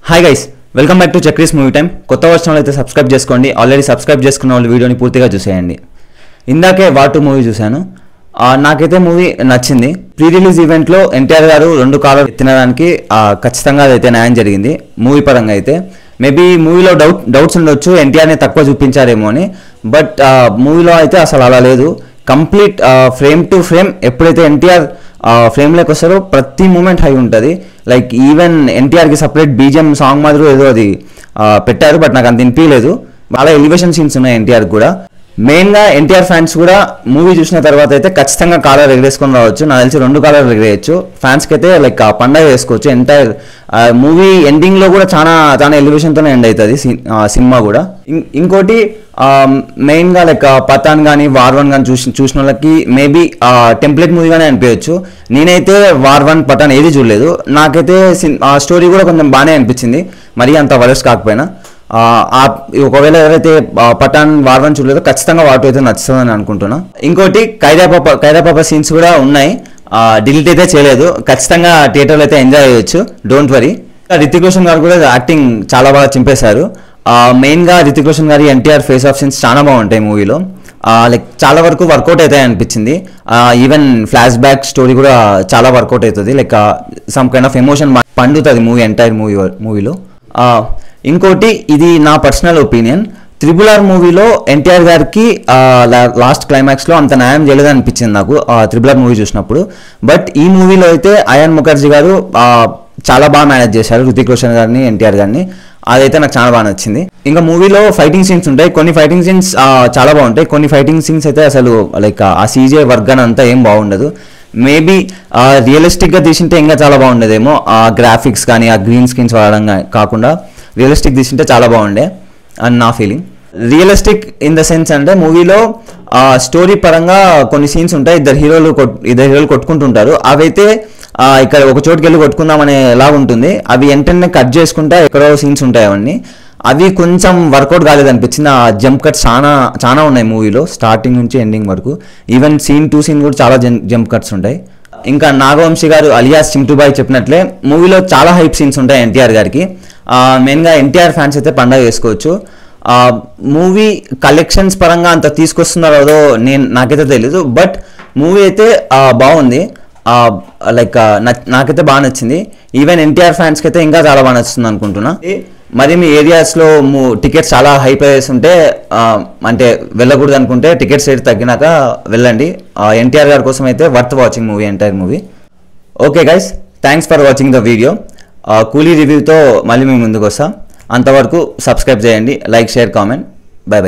Hi guys, welcome back to Chakri's movie time. కొత్త వచ్చిన వాళ్ళైతే సబ్స్క్రైబ్ చేసుకోండి. ఆల్రెడీ సబ్స్క్రైబ్ చేసుకున్న వాళ్ళు వీడియోని పూర్తిగా చూసేయండి. ఇందాకే వార్ 2 మూవీ చూశాను. నాకైతే మూవీ నచ్చింది. ప్రీ రిలీజ్ ఈవెంట్లో ఎన్టీఆర్ గారు 2 కాలర్ ఎత్తినడానికి ఖచ్చితంగా అదైతే న్యాయం జరిగింది. మూవీ పరంగా అయితే మేబీ మూవీలో డౌట్స్ ఉండొచ్చు, ఎన్టీఆర్ని తక్కువ చూపించారేమో అని. బట్ మూవీలో అయితే అసలు అలా లేదు. కంప్లీట్ ఫ్రేమ్ టు ఫ్రేమ్ ఎప్పుడైతే ఎన్టీఆర్ ఫ్రేమ్లోకి వస్తారో ప్రతి మూమెంట్ హై ఉంటుంది. లైక్ ఈవెన్ ఎన్టీఆర్కి సపరేట్ బీజిఎం సాంగ్ మాదిరి ఏదో అది పెట్టారు, బట్ నాకు అంత వినిపించలేదు. చాలా ఎలివేషన్ సీన్స్ ఉన్నాయి ఎన్టీఆర్ కూడా. మెయిన్గా ఎన్టీఆర్ ఫ్యాన్స్ కూడా మూవీ చూసిన తర్వాత అయితే ఖచ్చితంగా కాలర్ ఎగరేసుకొని రావచ్చు. నాకు తెలిసి 2 కాలర్లు ఎగరేయచ్చు. ఫ్యాన్స్కి అయితే లైక్ పండగ వేసుకోవచ్చు. ఎంటైర్ మూవీ ఎండింగ్లో కూడా చాలా ఎలివేషన్తోనే ఎండ్ అవుతుంది సినిమా కూడా. ఇంకోటి మెయిన్గా లైక్ పఠాన్ కానీ వార్ 1 కానీ చూసిన వాళ్ళకి మేబీ టెంప్లెట్ మూవీగానే అనిపించవచ్చు. నేనైతే వార్ 1 పఠాన్ ఏది చూడలేదు. నాకైతే స్టోరీ కూడా కొంచెం బాగానే అనిపించింది, మరీ అంత వరస్ట్ కాకపోయినా. ఒకవేళ ఎవరైతే పఠాన్ వార్ 1 చూడలేదో ఖచ్చితంగా వార్ 2 అయితే నచ్చుతుందని అనుకుంటున్నా. ఇంకోటి ఖైరా పాప సీన్స్ కూడా ఉన్నాయి, డిలీట్ అయితే చేయలేదు. ఖచ్చితంగా థియేటర్లో అయితే ఎంజాయ్ చేయొచ్చు, డోంట్ వరీ. రితిక్ రోషన్ గారు కూడా యాక్టింగ్ చాలా బాగా చింపేశారు. మెయిన్గా రితిక్ రోషన్ గారి ఎన్టీఆర్ ఫేస్ ఆఫ్ సీన్స్ చాలా బాగుంటాయి మూవీలో. లైక్ చాలా వరకు వర్కౌట్ అవుతాయి అనిపించింది. ఈవెన్ ఫ్లాష్ బ్యాక్ స్టోరీ కూడా చాలా వర్కౌట్ అవుతుంది. Like some kind of emotion పండుతుంది ఎంటైర్ మూవీలో. ఇంకోటి, ఇది నా పర్సనల్ ఒపీనియన్, RRR మూవీలో ఎన్టీఆర్ గారికి లాస్ట్ క్లైమాక్స్లో అంత న్యాయం చేయలేదు అనిపించింది నాకు RRR మూవీ చూసినప్పుడు. బట్ ఈ మూవీలో అయితే అయాన్ ముఖర్జీ గారు చాలా బాగా మేనేజ్ చేశారు రితిక్ రోషన్ గారిని, ఎన్టీఆర్ గారిని. అదైతే నాకు చాలా బాగా నచ్చింది. ఇంకా మూవీలో ఫైటింగ్ సీన్స్ ఉంటాయి, కొన్ని ఫైటింగ్ సీన్స్ చాలా బాగుంటాయి, కొన్ని ఫైటింగ్ సీన్స్ అయితే అసలు లైక్ ఆ CGI వర్క్ అని అంతా ఏం బాగుండదు. మేబీ రియలిస్టిక్గా తీసింటే ఇంకా చాలా బాగుండేదేమో. ఆ గ్రాఫిక్స్ కానీ ఆ గ్రీన్ స్క్రీన్స్ వాడడం కాకుండా రియలిస్టిక్ తీసింటే చాలా బాగుండే అని నా feeling. Realistic in the sense అంటే మూవీలో స్టోరీ పరంగా కొన్ని సీన్స్ ఉంటాయి, ఇద్దరు హీరోలు కొట్టుకుంటుంటారు. అవైతే ఇక్కడ ఒక చోటుకి వెళ్ళి కొట్టుకుందామనే లాగా ఉంటుంది. అవి వెంటనే కట్ చేసుకుంటే ఎక్కడో సీన్స్ ఉంటాయి. అవి కొంచెం వర్కౌట్ కాలేదనిపించింది. ఆ జంప్ కట్స్ చాలా ఉన్నాయి మూవీలో, స్టార్టింగ్ నుంచి ఎండింగ్ వరకు. ఈవెన్ సీన్ టు సీన్ కూడా చాలా జంప్ కట్స్ ఉంటాయి. ఇంకా నాగవంశీ గారు అలియాస్ చింటూబాయ్ చెప్పినట్లే మూవీలో చాలా హైప్ సీన్స్ ఉంటాయి ఎన్టీఆర్ గారికి. మెయిన్గా ఎన్టీఆర్ ఫ్యాన్స్ అయితే పండగ చేసుకోవచ్చు. మూవీ కలెక్షన్స్ పరంగా అంత తీసుకొస్తున్నారో నాకైతే తెలీదు, బట్ మూవీ అయితే బాగుంది. లైక్ నాకైతే బాగా నచ్చింది. ఈవెన్ ఎన్టీఆర్ ఫ్యాన్స్కి అయితే ఇంకా చాలా బాగా నచ్చుతుంది అనుకుంటున్నా. మరి మీ ఏరియాస్లో టికెట్స్ చాలా హై ప్రైస్ ఉంటే అంటే వెళ్ళకూడదు అనుకుంటే టికెట్స్ రేట్ తగ్గినాక వెళ్ళండి. ఎన్టీఆర్ గారి కోసం అయితే worth watching movie, entire movie. Okay guys, thanks for watching the video. కూలీ రివ్యూతో మళ్ళీ మీ ముందుకు వస్తా. అంతవరకు సబ్స్క్రైబ్ చేయండి, like, share, comment. By by.